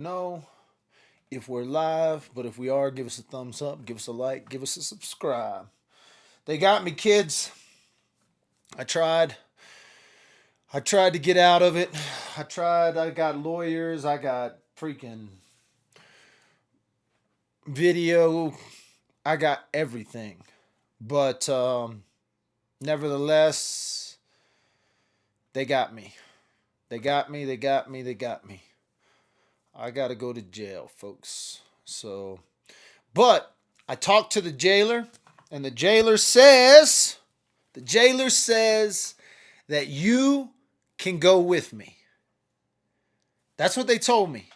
Know if we're live, but if we are, give us a thumbs up, give us a like, give us a subscribe. They got me, kids. I tried. I tried to get out of it. I tried. I got lawyers. I got freaking video. I got everything. But nevertheless, they got me. They got me. They got me. They got me. I got to go to jail, folks. But I talked to the jailer, and the jailer says that you can go with me. That's what they told me.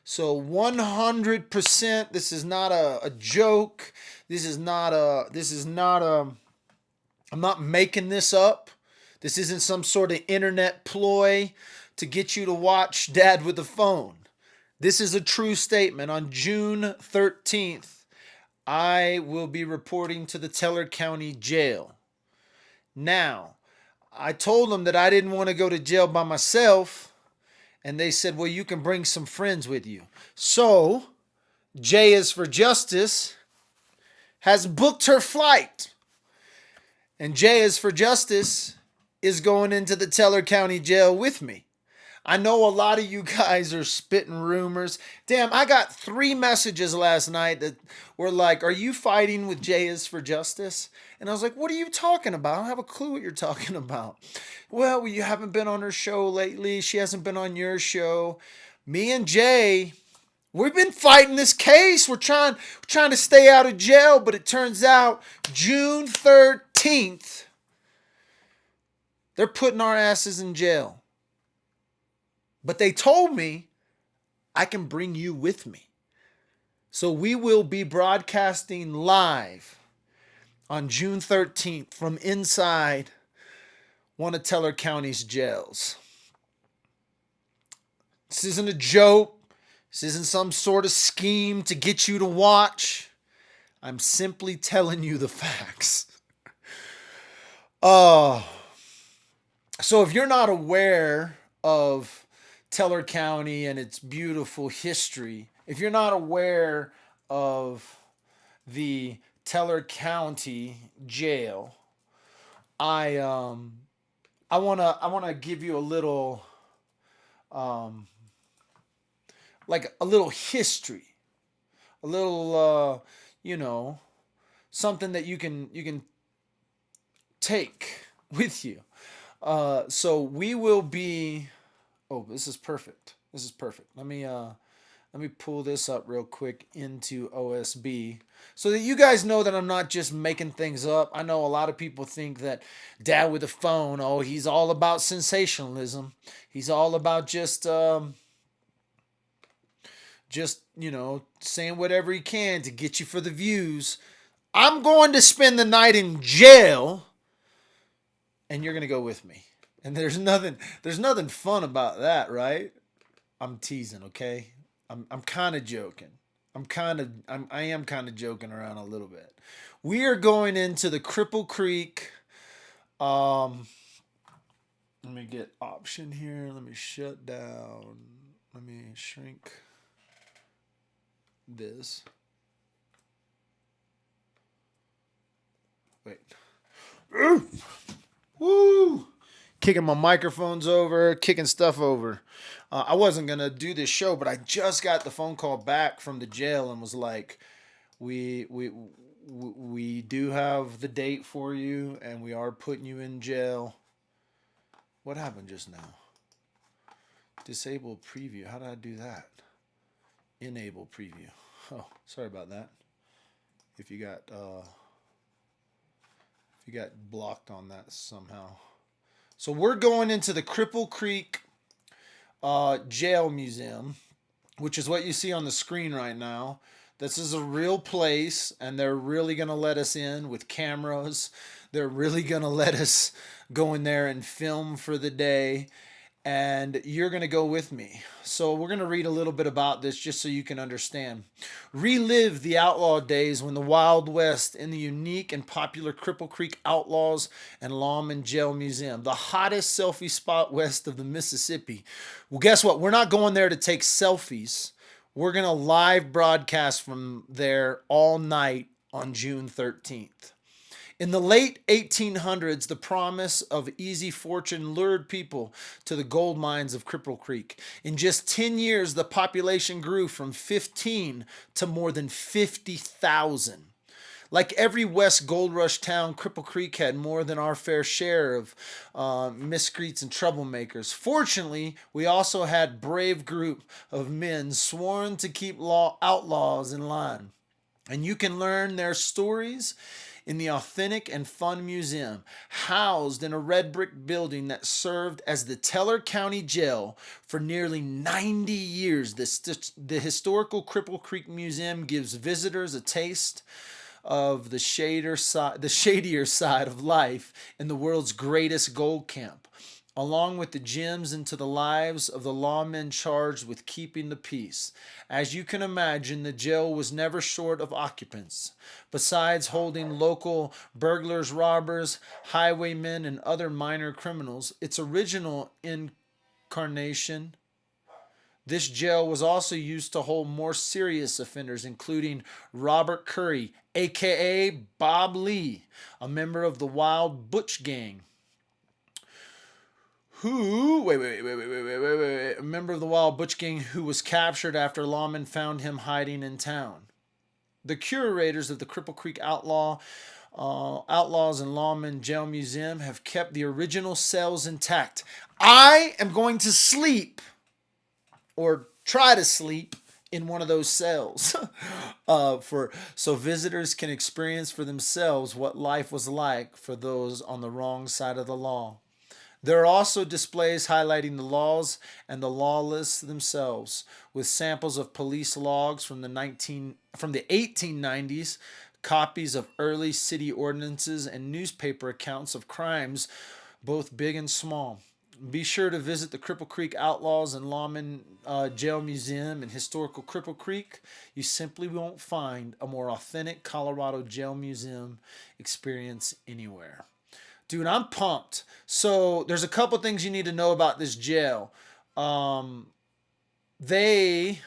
So 100%, this is not a joke. I'm not making this up. This isn't some sort of internet ploy to get you to watch Dad with the phone. This is a true statement. On June 13th, I will be reporting to the Teller County Jail. Now, I told them that I didn't want to go to jail by myself, and they said, well, you can bring some friends with you. So, J is for Justice has booked her flight. And J is for Justice is going into the Teller County Jail with me. I know a lot of you guys are spitting rumors. Damn, I got 3 messages last night that were like, are you fighting with J is for Justice? And I was like, what are you talking about? I don't have a clue what you're talking about. Well, you haven't been on her show lately. She hasn't been on your show. Me and Jay, we've been fighting this case. We're trying to stay out of jail, but it turns out June 13th, they're putting our asses in jail. But they told me I can bring you with me. So we will be broadcasting live on June 13th from inside one of Teller County's jails. This isn't a joke. This isn't some sort of scheme to get you to watch. I'm simply telling you the facts. So if you're not aware of Teller County and its beautiful history, if you're not aware of the Teller County Jail, I wanna give you a little like a little history, a little something that you can take with you. So we will be. Oh, this is perfect. This is perfect. Let me pull this up real quick into OSB so that you guys know that I'm not just making things up. I know a lot of people think that Dad with a phone, oh, he's all about sensationalism. He's all about just saying whatever he can to get you for the views. I'm going to spend the night in jail, and you're gonna go with me. And there's nothing fun about that, right? I'm teasing, okay? I'm kind of joking. I am kind of joking around a little bit. We are going into the Cripple Creek. Let me get option here. Let me shut down. Let me shrink this. Wait. Woo! Kicking my microphones over, kicking stuff over. I wasn't gonna do this show, but I just got the phone call back from the jail and was like, "We do have the date for you, and we are putting you in jail." What happened just now? Disable preview. How did I do that? Enable preview. Oh, sorry about that. If you got blocked on that somehow. So we're going into the Cripple Creek Jail Museum, which is what you see on the screen right now. This is a real place, and they're really going to let us in with cameras. They're really going to let us go in there and film for the day. and you're going to go with me. So, we're going to read a little bit about this just so you can understand. Relive the outlaw days when the Wild West in the unique and popular Cripple Creek Outlaws and Lawman Jail Museum, the hottest selfie spot west of the Mississippi. Well, guess what? We're not going there to take selfies. We're going to live broadcast from there all night on June 13th. In the late 1800s, the promise of easy fortune lured people to the gold mines of Cripple Creek. In just 10 years, the population grew from 15 to more than 50,000. Like every West Gold Rush town, Cripple Creek had more than our fair share of miscreants and troublemakers. Fortunately, we also had brave group of men sworn to keep outlaws in line. And you can learn their stories in the Authentic and Fun Museum, housed in a red brick building that served as the Teller County Jail for nearly 90 years. The historical Cripple Creek Museum gives visitors a taste of the shadier side of life in the world's greatest gold camp, along with the gems into the lives of the lawmen charged with keeping the peace. As you can imagine, the jail was never short of occupants. Besides holding local burglars, robbers, highwaymen, and other minor criminals, its original incarnation, this jail was also used to hold more serious offenders, including Robert Curry, aka Bob Lee, a member of the Wild Butch Gang. A member of the Wild Butch Gang who was captured after lawmen found him hiding in town. The curators of the Cripple Creek Outlaws and Lawmen Jail Museum have kept the original cells intact. I am going to sleep, or try to sleep, in one of those cells so visitors can experience for themselves what life was like for those on the wrong side of the law. There are also displays highlighting the laws and the lawless themselves, with samples of police logs from the 1890s, copies of early city ordinances, and newspaper accounts of crimes, both big and small. Be sure to visit the Cripple Creek Outlaws and Lawmen Jail Museum in historical Cripple Creek. You simply won't find a more authentic Colorado jail museum experience anywhere. Dude, I'm pumped. So there's a couple things you need to know about this jail. They,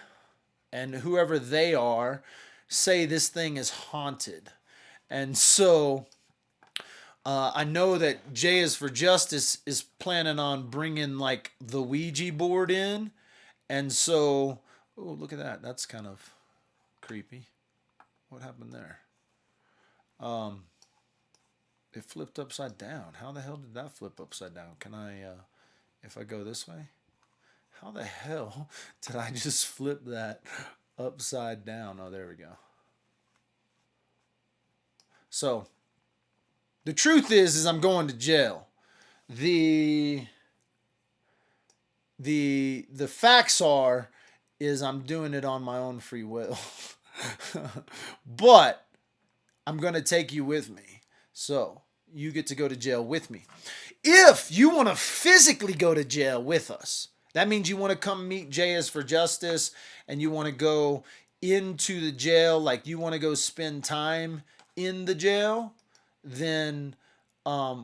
and whoever they are, say this thing is haunted. And so I know that J is for Justice is planning on bringing like the Ouija board in. And so, oh, look at that. That's kind of creepy. What happened there? It flipped upside down. How the hell did that flip upside down? Can I, if I go this way? How the hell did I just flip that upside down? Oh, there we go. So, the truth is I'm going to jail. The facts is I'm doing it on my own free will. But I'm going to take you with me. So, you get to go to jail with me. If you want to physically go to jail with us, that means you want to come meet J is for Justice and you want to go into the jail, like you want to go spend time in the jail, then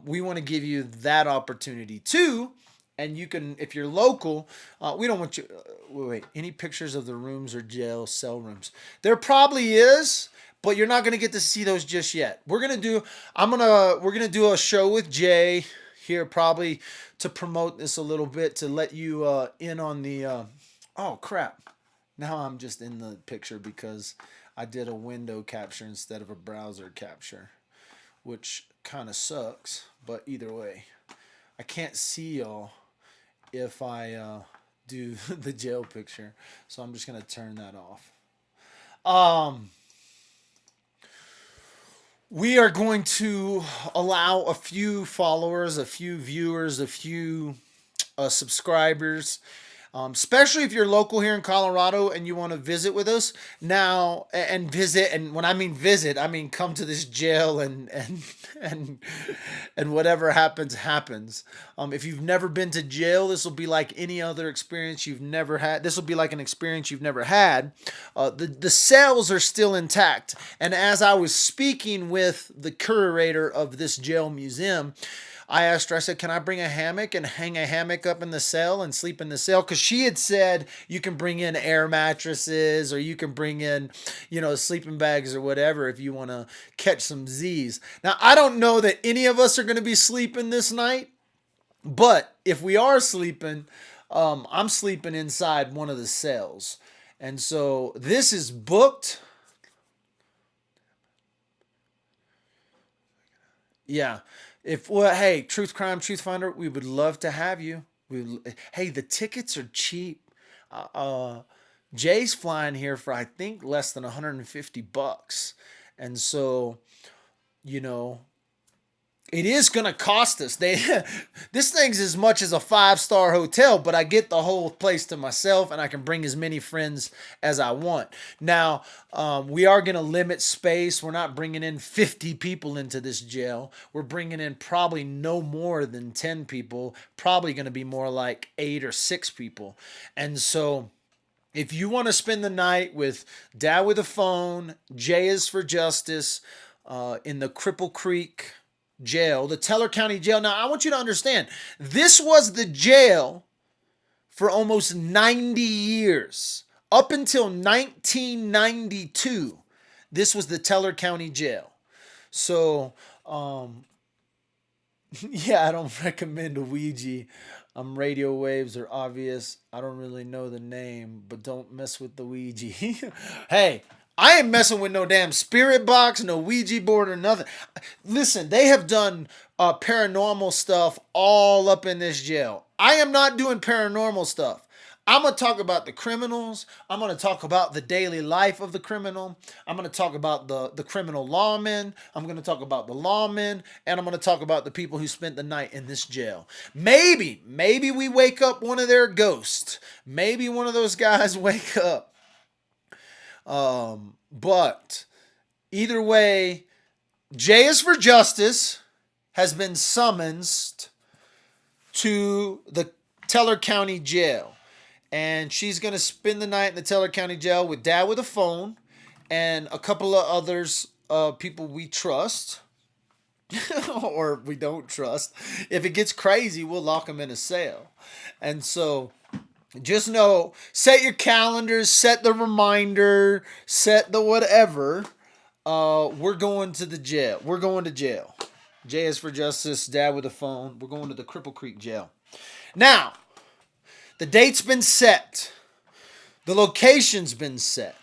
we want to give you that opportunity too. And you can, if you're local, we don't want you, wait, any pictures of the rooms or jail cell rooms? There probably is, but you're not going to get to see those just yet. We're going to do a show with Jay here probably to promote this a little bit, to let you in on the, oh crap. Now I'm just in the picture because I did a window capture instead of a browser capture, which kind of sucks, but either way, I can't see y'all if I do the jail picture, so I'm just going to turn that off. We are going to allow a few followers, a few viewers, a few subscribers Especially if you're local here in Colorado and you want to visit with us now and visit. And when I mean visit, I mean come to this jail and and whatever happens happens. If you've never been to jail, this will be like any other experience you've never had. This will be like an experience you've never had. The cells are still intact, and as I was speaking with the curator of this jail museum, I asked her, I said, can I bring a hammock and hang a hammock up in the cell and sleep in the cell? Because she had said you can bring in air mattresses or you can bring in, sleeping bags or whatever if you want to catch some Z's. Now, I don't know that any of us are going to be sleeping this night, but if we are sleeping, I'm sleeping inside one of the cells. And so this is booked. Yeah. Hey, Truth Crime Truth Finder, we would love to have you. Hey, the tickets are cheap. Uh, uh, Jay's flying here for I think less than $150, and so you know it is gonna cost us. This thing's as much as a 5-star hotel, but I get the whole place to myself, and I can bring as many friends as I want. Now, we are gonna limit space. We're not bringing in 50 people into this jail. We're bringing in probably no more than 10 people. Probably gonna be more like 8 or 6 people, and so. If you want to spend the night with Dad with a Phone, J is for Justice, in the Cripple Creek jail, the Teller County jail. Now, I want you to understand, this was the jail for almost 90 years. Up until 1992, this was the Teller County jail. So, yeah, I don't recommend a Ouija. Radio waves are obvious. I don't really know the name, but don't mess with the Ouija. Hey, I ain't messing with no damn spirit box, no Ouija board or nothing. Listen, they have done paranormal stuff all up in this jail. I am not doing paranormal stuff. I'm going to talk about the criminals. I'm going to talk about the daily life of the criminal. I'm going to talk about the criminal lawmen. I'm going to talk about the lawmen. And I'm going to talk about the people who spent the night in this jail. Maybe we wake up one of their ghosts. Maybe one of those guys wake up. But either way, J is for Justice has been summoned to the Teller County Jail. And she's going to spend the night in the Teller County Jail with Dad with a Phone and a couple of others, people we trust or we don't trust. If it gets crazy, we'll lock them in a cell. And so just know, set your calendars, set the reminder, set the whatever. We're going to the jail. We're going to jail. J is for Justice, Dad with a Phone. We're going to the Cripple Creek Jail. Now, the date's been set. The location's been set.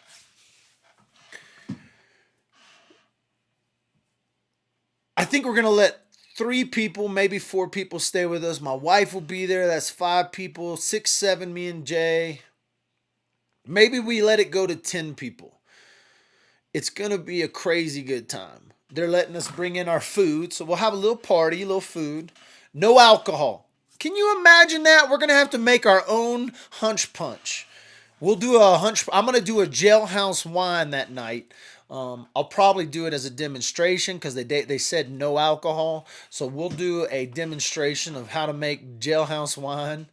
I think we're going to let 3 people, maybe 4 people stay with us. My wife will be there. That's 5 people. 6, 7, me and Jay. Maybe we let it go to 10 people. It's going to be a crazy good time. They're letting us bring in our food. So we'll have a little party, a little food. No alcohol. Can you imagine that? We're going to have to make our own hunch punch. We'll do a hunch. I'm going to do a jailhouse wine that night. I'll probably do it as a demonstration because they said no alcohol. So we'll do a demonstration of how to make jailhouse wine.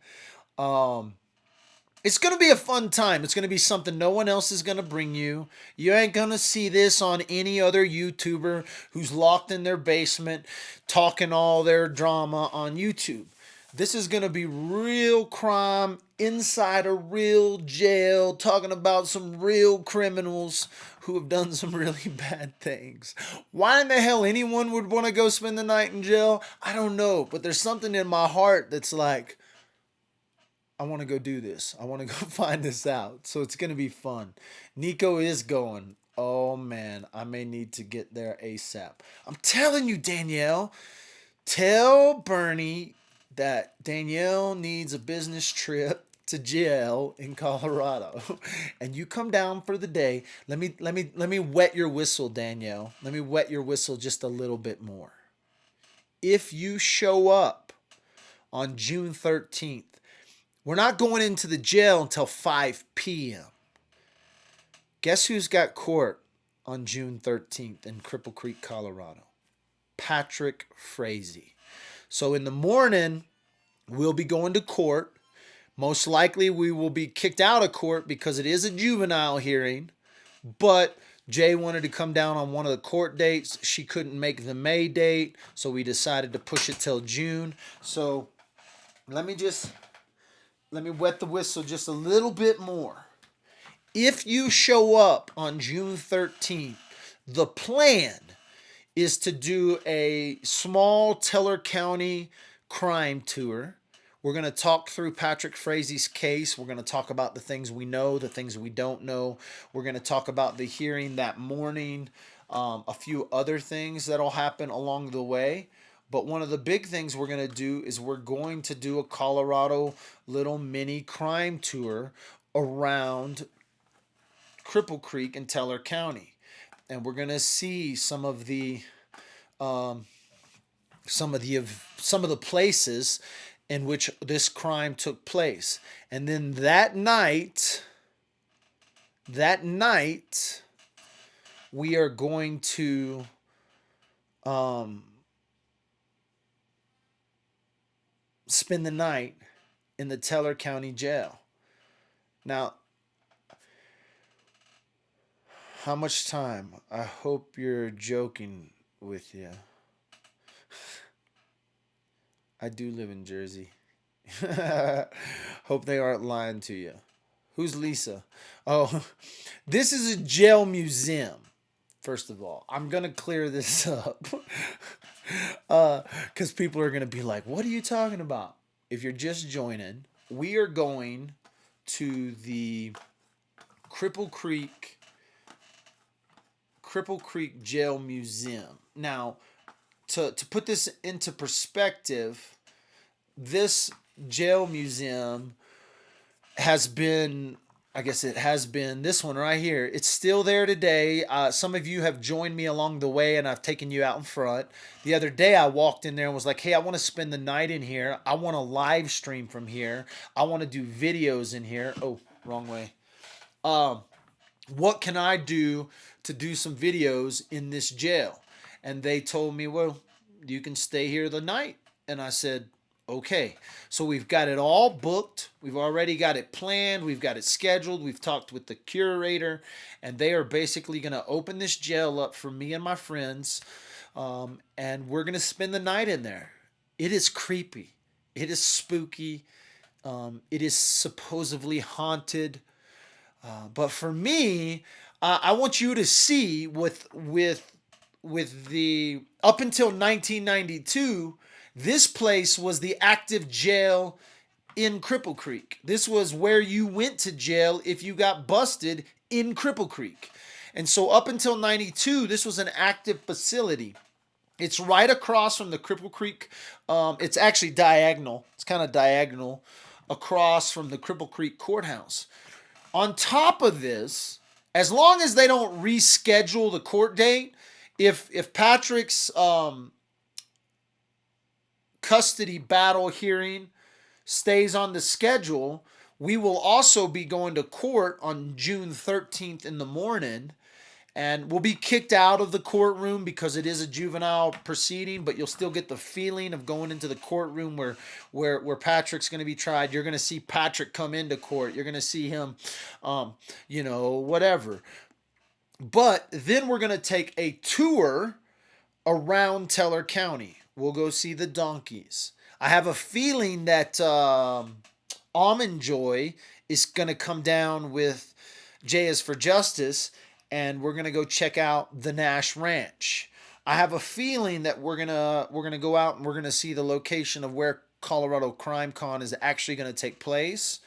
It's going to be a fun time. It's going to be something no one else is going to bring you. You ain't going to see this on any other YouTuber who's locked in their basement talking all their drama on YouTube. This is going to be real crime inside a real jail, talking about some real criminals who have done some really bad things. Why in the hell anyone would want to go spend the night in jail? I don't know, but there's something in my heart that's like, I want to go do this. I want to go find this out. So it's going to be fun. Nico is going. Oh man, I may need to get there ASAP. I'm telling you, Danielle, tell Bernie that Danielle needs a business trip to jail in Colorado, and you come down for the day. Let me wet your whistle, Danielle. Let me wet your whistle just a little bit more. If you show up on June 13th, We're not going into the jail until 5 p.m. Guess who's got court on June 13th in Cripple Creek, Colorado? Patrick Frazee. So in the morning, we'll be going to court. Most likely, we will be kicked out of court because it is a juvenile hearing. But Jay wanted to come down on one of the court dates. She couldn't make the May date, so we decided to push it till June. So let me wet the whistle just a little bit more. If you show up on June 13th, the plan is to do a small Teller County crime tour. We're going to talk through Patrick Frazee's case. We're going to talk about the things we know, the things we don't know. We're going to talk about the hearing that morning, a few other things that'll happen along the way. But one of the big things we're going to do is we're going to do a Colorado little mini crime tour around Cripple Creek in Teller County. And we're going to see some of the places in which this crime took place. And then that night, we are going to spend the night in the Teller County Jail. Now, how much time? I hope you're joking with you. I do live in Jersey. Hope they aren't lying to you. Who's Lisa? Oh, this is a jail museum. First of all, I'm going to clear this up. Because people are going to be like, what are you talking about? If you're just joining, we are going to the Cripple Creek Jail Museum. Now, to put this into perspective, this jail museum has been, I guess it has been, this one right here. It's still there today. Some of you have joined me along the way, and I've taken you out in front. The other day, I walked in there and was like, hey, I want to spend the night in here. I want to live stream from here. I want to do videos in here. Oh, wrong way. What can I do to do some videos in this jail? And they told me, well, you can stay here the night. And I said, okay. So we've got it all booked. We've already got it planned. We've got it scheduled. We've talked with the curator, and they are basically going to open this jail up for me and my friends. And we're going to spend the night in there. It is creepy. It is spooky. It is supposedly haunted. But for me, I want you to see with the up until 1992, this place was the active jail in Cripple Creek. This was where you went to jail if you got busted in Cripple Creek. And so up until 92, this was an active facility. It's right across from the Cripple Creek. It's actually diagonal. It's kind of diagonal across from the Cripple Creek Courthouse. On top of this, as long as they don't reschedule the court date, if Patrick's custody battle hearing stays on the schedule, we will also be going to court on June 13th in the morning, and we'll be kicked out of the courtroom because it is a juvenile proceeding, but you'll still get the feeling of going into the courtroom where Patrick's going to be tried. You're going to see Patrick come into court. You're going to see him, whatever. But then we're going to take a tour around Teller County. We'll go see the donkeys. I have a feeling that Almond Joy is going to come down with Jay is for Justice, and we're going to go check out the Nash Ranch. I have a feeling that we're going to go out and we're going to see the location of where Colorado Crime Con is actually going to take place.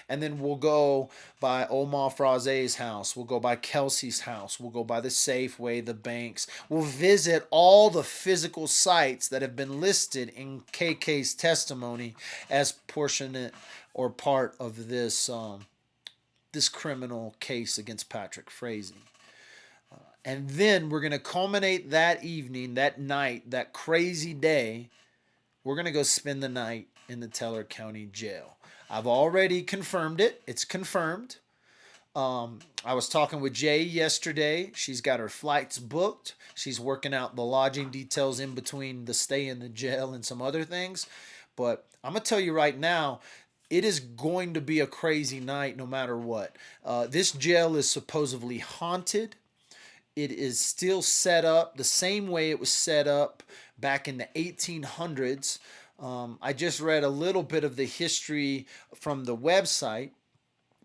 And then we'll go by Omar Fraze's house. We'll go by Kelsey's house. We'll go by the Safeway, the banks. We'll visit all the physical sites that have been listed in KK's testimony as portion or part of this criminal case against Patrick Frazee. And then we're going to culminate that evening, that night, that crazy day. We're going to go spend the night in the Teller County Jail. I've already confirmed it. It's confirmed. I was talking with Jay yesterday. She's got her flights booked. She's working out the lodging details in between the stay in the jail and some other things. But I'm going to tell you right now, it is going to be a crazy night no matter what. This jail is supposedly haunted. It is still set up the same way it was set up back in the 1800s. I just read a little bit of the history from the website,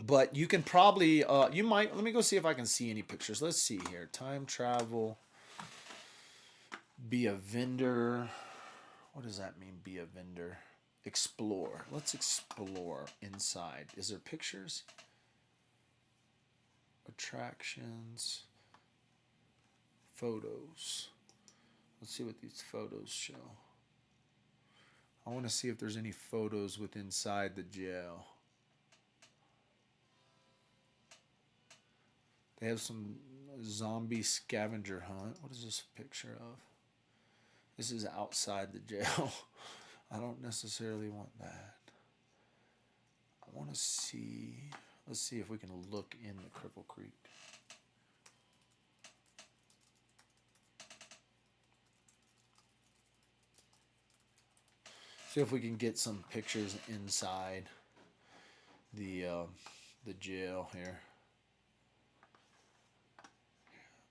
but you can probably, you might, let me go see if I can see any pictures. Let's see here. Time travel, be a vendor. What does that mean, be a vendor? Explore. Let's explore inside. Is there pictures? Attractions. Photos. Let's see what these photos show. I want to see if there's any photos with inside the jail. They have some zombie scavenger hunt. What is this picture of? This is outside the jail. I don't necessarily want that. I want to see. Let's see if we can look in the Cripple Creek. See if we can get some pictures inside the jail here.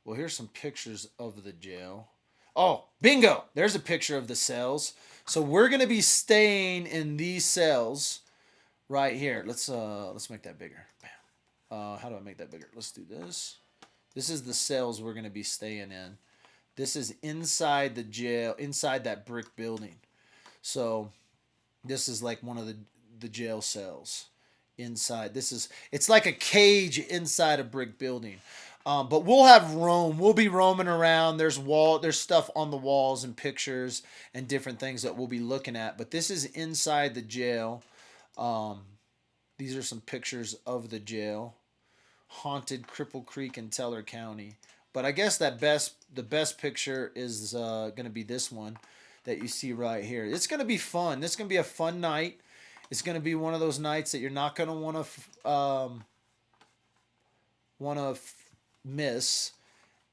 Well, here's some pictures of the jail. Oh, bingo! There's a picture of the cells. So we're gonna be staying in these cells right here. Let's make that bigger. Bam. How do I make that bigger? Let's do this. This is the cells we're gonna be staying in. This is inside the jail, inside that brick building. So this is like one of the jail cells inside. It's like a cage inside a brick building. But we'll have roam. We'll be roaming around. There's stuff on the walls and pictures and different things that we'll be looking at. But this is inside the jail. These are some pictures of the jail. Haunted Cripple Creek in Teller County. But I guess the best picture is going to be this one that you see right here. It's going to be fun. This is going to be a fun night. It's going to be one of those nights that you're not going to want to miss.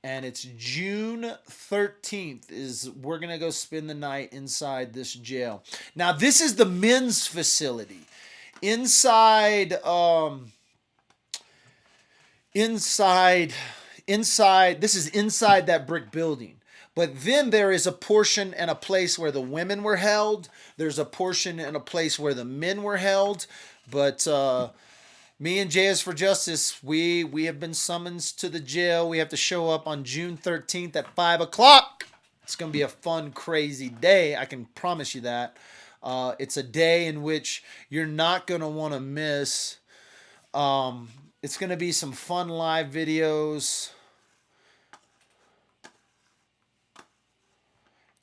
And it's June 13th we're going to go spend the night inside this jail. Now, this is the men's facility. Inside, this is inside that brick building. But then there is a portion and a place where the women were held. There's a portion and a place where the men were held. But me and Jay for Justice, we have been summoned to the jail. We have to show up on June 13th at 5 o'clock. It's going to be a fun, crazy day. I can promise you that. It's a day in which you're not going to want to miss. It's going to be some fun live videos.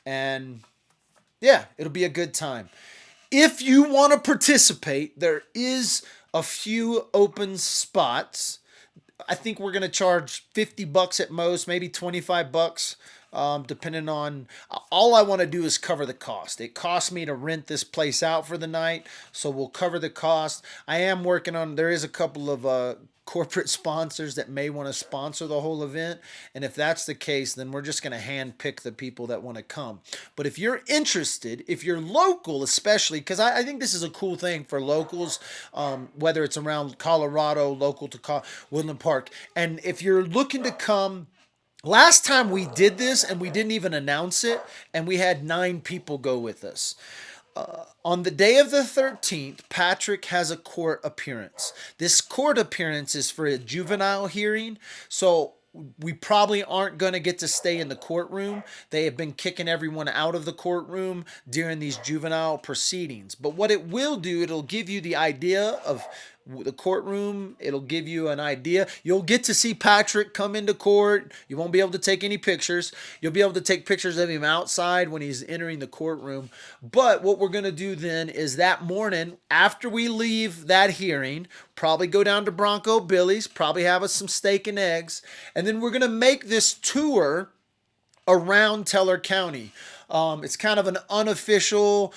And yeah, it'll be a good time. If you want to participate, there is a few open spots. I think we're going to charge $50 at most, maybe $25, depending on. All I want to do is cover the cost. It costs me to rent this place out for the night, so we'll cover the cost. I am working on, there is a couple of corporate sponsors that may want to sponsor the whole event. And if that's the case, then we're just going to hand pick the people that want to come. But if you're interested, if you're local, especially, because I think this is a cool thing for locals, whether it's around Colorado, local to Woodland Park. And if you're looking to come, last time we did this and we didn't even announce it, and we had 9 people go with us. On the day of the 13th, Patrick has a court appearance. This court appearance is for a juvenile hearing, so we probably aren't going to get to stay in the courtroom. They have been kicking everyone out of the courtroom during these juvenile proceedings. But what it will do, it'll give you the idea of the courtroom. It'll give you an idea. You'll get to see Patrick come into court. You won't be able to take any pictures. You'll be able to take pictures of him outside when he's entering the courtroom. But what we're going to do then is that morning, after we leave that hearing, probably go down to Bronco Billy's, probably have us some steak and eggs, and then we're going to make this tour around Teller County. It's kind of an unofficial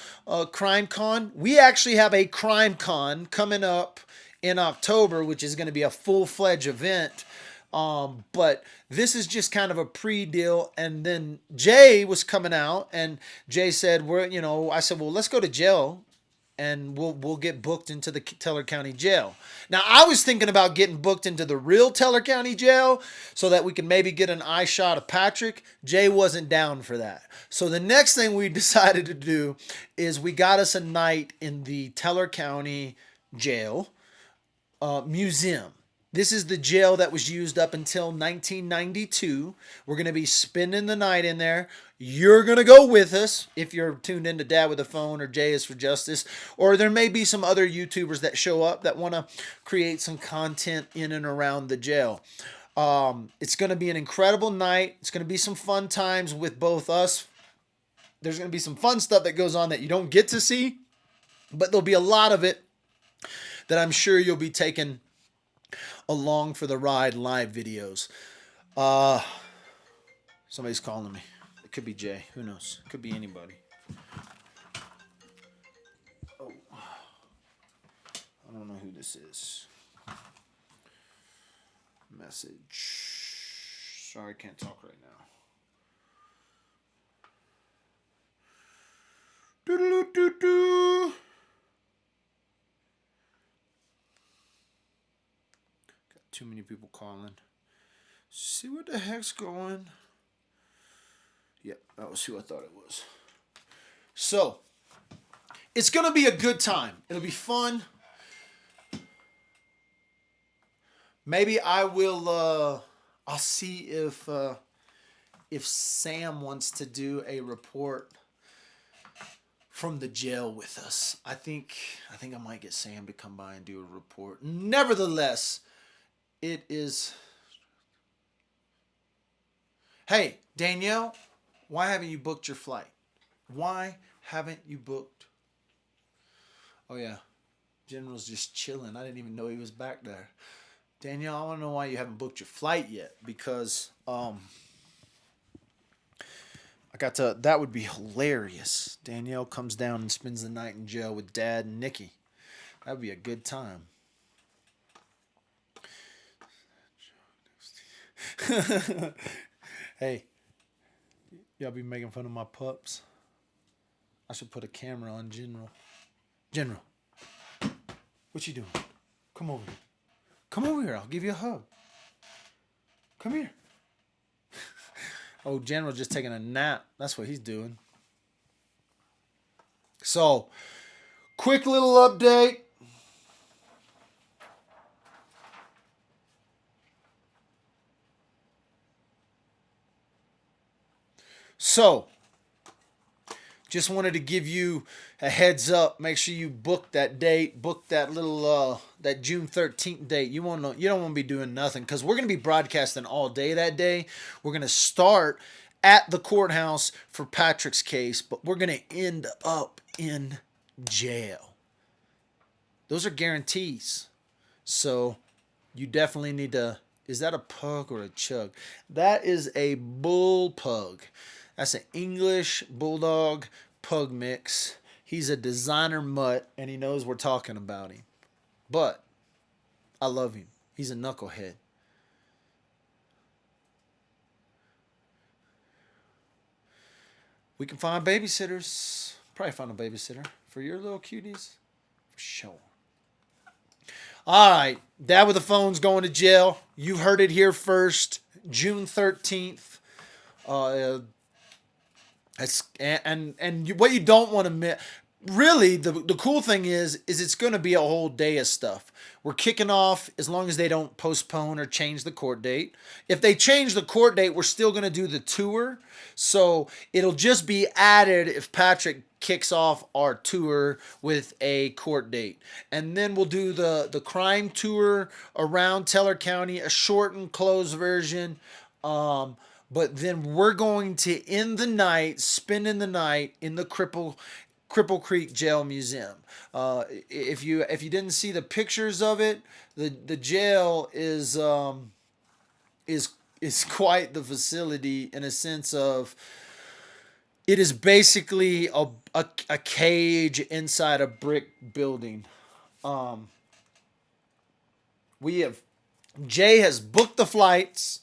crime con. We actually have a crime con coming up in October, which is going to be a full-fledged event. But this is just kind of a pre-deal. And then Jay was coming out, and Jay said, I said, well, let's go to jail and we'll get booked into the Teller County Jail. Now, I was thinking about getting booked into the real Teller County Jail so that we can maybe get an eye shot of Patrick. Jay wasn't down for that. So the next thing we decided to do is we got us a night in the Teller County Jail museum. This is the jail that was used up until 1992. We're going to be spending the night in there. You're going to go with us if you're tuned into Dad with a Phone or Jay is for Justice. Or there may be some other YouTubers that show up that want to create some content in and around the jail. It's going to be an incredible night. It's going to be some fun times with both us. There's going to be some fun stuff that goes on that you don't get to see, but there'll be a lot of it that I'm sure you'll be taking along for the ride live videos. Somebody's calling me. It could be Jay. Who knows? It could be anybody. Oh, I don't know who this is. Message. Sorry, I can't talk right now. Doo-doo-doo-doo. Too many people calling. See what the heck's going. Yep, that was who I thought it was. So, it's going to be a good time. It'll be fun. Maybe I will, I'll see if Sam wants to do a report from the jail with us. I think I might get Sam to come by and do a report. Nevertheless, it is. Hey, Danielle, why haven't you booked your flight? Why haven't you booked? Oh, yeah. General's just chilling. I didn't even know he was back there. Danielle, I want to know why you haven't booked your flight yet. Because that would be hilarious. Danielle comes down and spends the night in jail with Dad and Nikki. That would be a good time. Hey, y'all be making fun of my pups. I should put a camera on General. General, what you doing? Come over here. Come over here. I'll give you a hug. Come here. Oh, General just taking a nap. That's what he's doing. So, quick little update. So, just wanted to give you a heads up. Make sure you book that date. Book that little that June 13th date. You don't want to be doing nothing because we're going to be broadcasting all day that day. We're going to start at the courthouse for Patrick's case, but we're going to end up in jail. Those are guarantees. So, you definitely need to. Is that a pug or a chug? That is a bull pug. That's an English bulldog pug mix. He's a designer mutt, and he knows we're talking about him. But I love him. He's a knucklehead. We can find babysitters. Probably find a babysitter for your little cuties. For sure. All right. Dad with the Phone's going to jail. You heard it here first. June 13th. And what you don't want to miss, really, the cool thing is it's going to be a whole day of stuff. We're kicking off as long as they don't postpone or change the court date. If they change the court date, we're still going to do the tour. So it'll just be added if Patrick kicks off our tour with a court date. And then we'll do the crime tour around Teller County, a shortened closed version. But then we're going to end the night, spending the night in the Cripple Creek Jail Museum. If you didn't see the pictures of it, the jail is quite the facility in a sense of It is basically a cage inside a brick building. Um, we have Jay has booked the flights.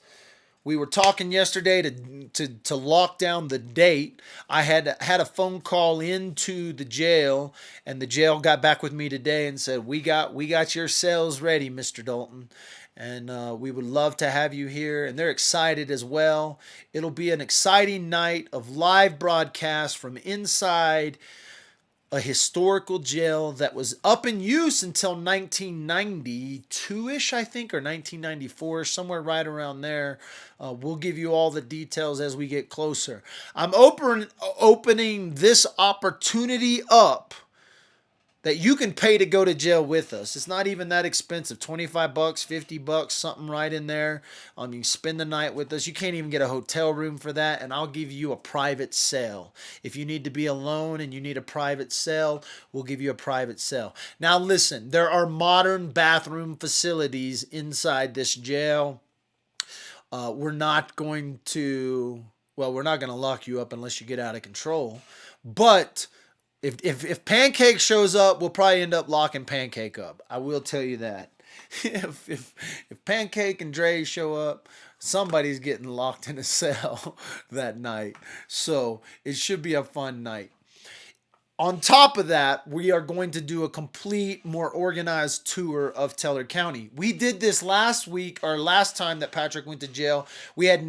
We were talking yesterday to lock down the date. I had a phone call into the jail, and the jail got back with me today and said we got your cells ready, Mr. Dalton, and we would love to have you here. And they're excited as well. It'll be an exciting night of live broadcast from inside a historical jail that was up in use until 1992-ish, I think, or 1994, somewhere right around there. We'll give you all the details as we get closer. I'm opening this opportunity up that you can pay to go to jail with us. It's not even that expensive. 25 bucks, 50 bucks, something right in there. You can spend the night with us. You can't even get a hotel room for that, and I'll give you a private cell. If you need to be alone and you need a private cell, we'll give you a private cell. Now listen, there are modern bathroom facilities inside this jail. We're not going to, well, we're not going to lock you up unless you get out of control. But if Pancake shows up, we'll probably end up locking Pancake up. I will tell you that. if Pancake and Dre show up, somebody's getting locked in a cell that night. So it should be a fun night. On top of that, we are going to do a complete, more organized tour of Teller County. We did this last week, or last time that Patrick went to jail. We had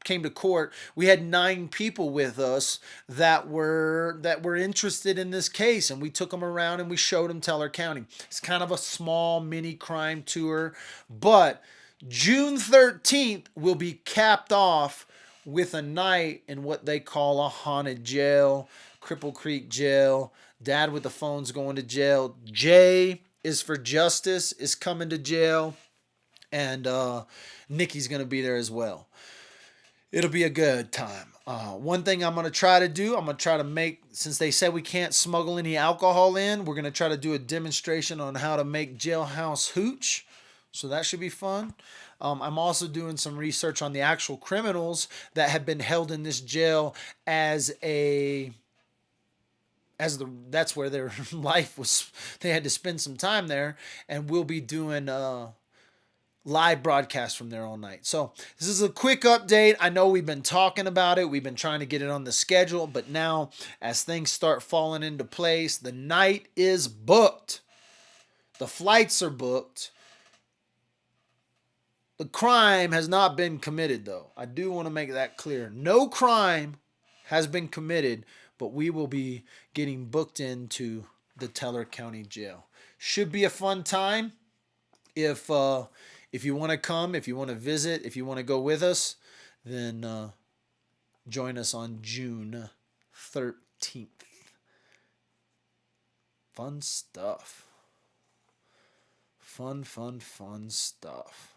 came to court. We had 9 people with us that were interested in this case, and we took them around and we showed them Teller County. It's kind of a small mini crime tour, but June 13th will be capped off with a night in what they call a haunted jail. Cripple Creek Jail. Dad with the phone's going to jail. Jay is for Justice is coming to jail. And Nikki's going to be there as well. It'll be a good time. One thing I'm going to try to do, I'm going to try to make, since they said we can't smuggle any alcohol in, we're going to try to do a demonstration on how to make jailhouse hooch. So that should be fun. I'm also doing some research on the actual criminals that have been held in this jail that's where their life was. They had to spend some time there, and we'll be doing live broadcast from there all night. So this is a quick update. I know we've been talking about it. We've been trying to get it on the schedule, but now as things start falling into place, the night is booked. The flights are booked. The crime has not been committed, though. I do want to make that clear. No crime has been committed, but we will be getting booked into the Teller County Jail. Should be a fun time. If you want to come, if you want to visit, if you want to go with us, then join us on June 13th. Fun stuff. Fun stuff.